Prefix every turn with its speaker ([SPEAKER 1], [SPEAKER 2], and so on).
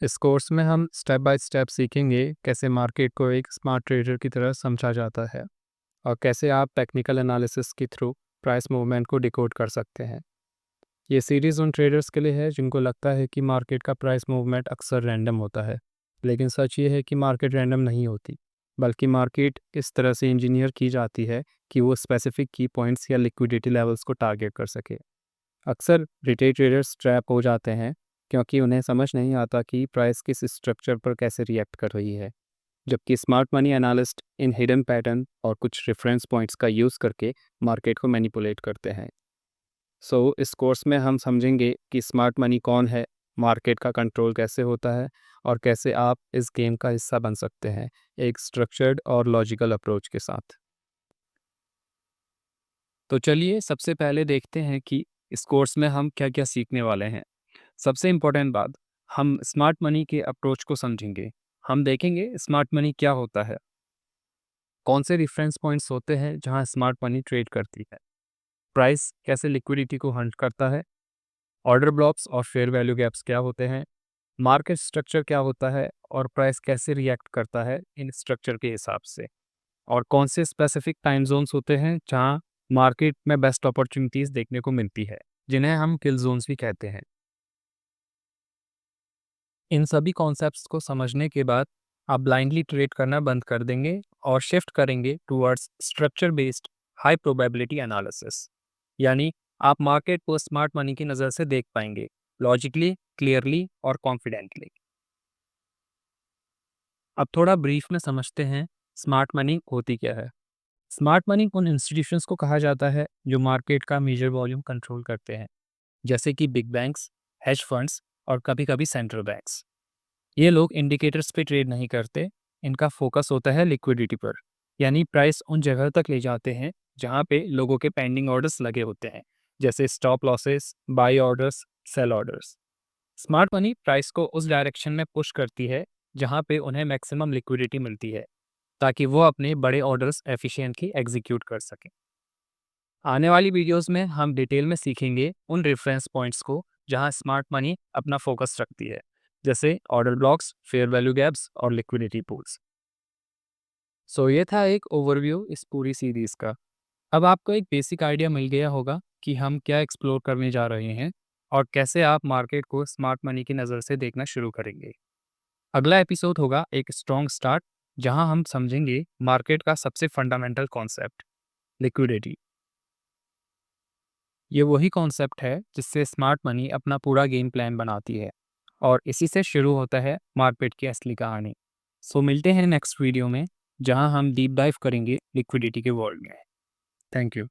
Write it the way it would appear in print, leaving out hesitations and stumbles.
[SPEAKER 1] इस कोर्स में हम स्टेप बाय स्टेप सीखेंगे कैसे मार्केट को एक स्मार्ट ट्रेडर की तरह समझा जाता है और कैसे आप टेक्निकल एनालिसिस के थ्रू प्राइस मूवमेंट को डिकोड कर सकते हैं। ये सीरीज़ उन ट्रेडर्स के लिए है जिनको लगता है कि मार्केट का प्राइस मूवमेंट अक्सर रैंडम होता है, लेकिन सच ये है कि मार्केट रैंडम नहीं होती, बल्कि मार्केट इस तरह से इंजीनियर की जाती है कि वो स्पेसिफिक की पॉइंट्स या लिक्विडिटी लेवल्स को टारगेट कर सके। अक्सर रिटेल ट्रेडर्स ट्रैप हो जाते हैं क्योंकि उन्हें समझ नहीं आता कि प्राइस किस स्ट्रक्चर पर कैसे रिएक्ट कर रही है, जबकि स्मार्ट मनी एनालिस्ट इन हिडन पैटर्न और कुछ रेफरेंस पॉइंट्स का यूज़ करके मार्केट को मैनिपुलेट करते हैं। इस कोर्स में हम समझेंगे कि स्मार्ट मनी कौन है, मार्केट का कंट्रोल कैसे होता है और कैसे आप इस गेम का हिस्सा बन सकते हैं एक स्ट्रक्चर्ड और लॉजिकल अप्रोच के साथ। तो चलिए सबसे पहले देखते हैं कि इस कोर्स में हम क्या क्या सीखने वाले हैं। सबसे इम्पोर्टेंट बात, हम स्मार्ट मनी के अप्रोच को समझेंगे। हम देखेंगे स्मार्ट मनी क्या होता है, कौन से रेफरेंस पॉइंट्स होते हैं जहां स्मार्ट मनी ट्रेड करती है, प्राइस कैसे लिक्विडिटी को हंट करता है, ऑर्डर ब्लॉक्स और फेयर वैल्यू गैप्स क्या होते हैं, मार्केट स्ट्रक्चर क्या होता है और प्राइस कैसे रिएक्ट करता है इन स्ट्रक्चर के हिसाब से, और कौन से स्पेसिफिक टाइम जोन्स होते हैं जहां मार्केट में बेस्ट अपॉर्चुनिटीज़ देखने को मिलती है, जिन्हें हम किल जोन्स भी कहते हैं। इन सभी कॉन्सेप्ट्स को समझने के बाद आप ब्लाइंडली ट्रेड करना बंद कर देंगे और शिफ्ट करेंगे towards structure based high probability analysis. यानी आप मार्केट को स्मार्ट मनी की नज़र से देख पाएंगे, लॉजिकली, क्लियरली और कॉन्फिडेंटली। अब थोड़ा ब्रीफ में समझते हैं स्मार्ट मनी होती क्या है। स्मार्ट मनी उन इंस्टीट्यूशंस को कहा जाता है जो मार्केट का मेजर वॉल्यूम कंट्रोल करते हैं, जैसे कि बिग बैंक्स, हेज फंड्स और कभी कभी सेंट्रल बैंक्स। ये लोग इंडिकेटर्स पे ट्रेड नहीं करते, इनका फोकस होता है लिक्विडिटी पर। यानी प्राइस उन जगह तक ले जाते हैं जहाँ पे लोगों के पेंडिंग ऑर्डर्स लगे होते हैं, जैसे stop losses, buy orders, sell orders. Smart money price को उस डायरेक्शन में पुश करती है जहाँ पे उन्हें मैक्सिमम लिक्विडिटी मिलती है, ताकि वो अपने बड़े ऑर्डर्स एफिशिएंटली एग्जीक्यूट कर सकें। आने वाली वीडियोस में हम डिटेल में सीखेंगे उन रेफरेंस पॉइंट्स को जहां स्मार्ट मनी अपना फोकस रखती है, जैसे order blocks, fair value gaps और लिक्विडिटी पूल्स। ये था एक ओवरव्यू इस पूरी सीरीज का। अब आपको एक बेसिक आइडिया मिल गया होगा कि हम क्या एक्सप्लोर करने जा रहे हैं और कैसे आप मार्केट को स्मार्ट मनी की नज़र से देखना शुरू करेंगे। अगला एपिसोड होगा एक स्ट्रॉन्ग स्टार्ट, जहां हम समझेंगे मार्केट का सबसे फंडामेंटल कॉन्सेप्ट, लिक्विडिटी। ये वही कॉन्सेप्ट है जिससे स्मार्ट मनी अपना पूरा गेम प्लान बनाती है, और इसी से शुरू होता है मार्केट की असली कहानी। मिलते हैं नेक्स्ट वीडियो में, जहां हम डीप डाइव करेंगे लिक्विडिटी के वर्ल्ड में। Thank you.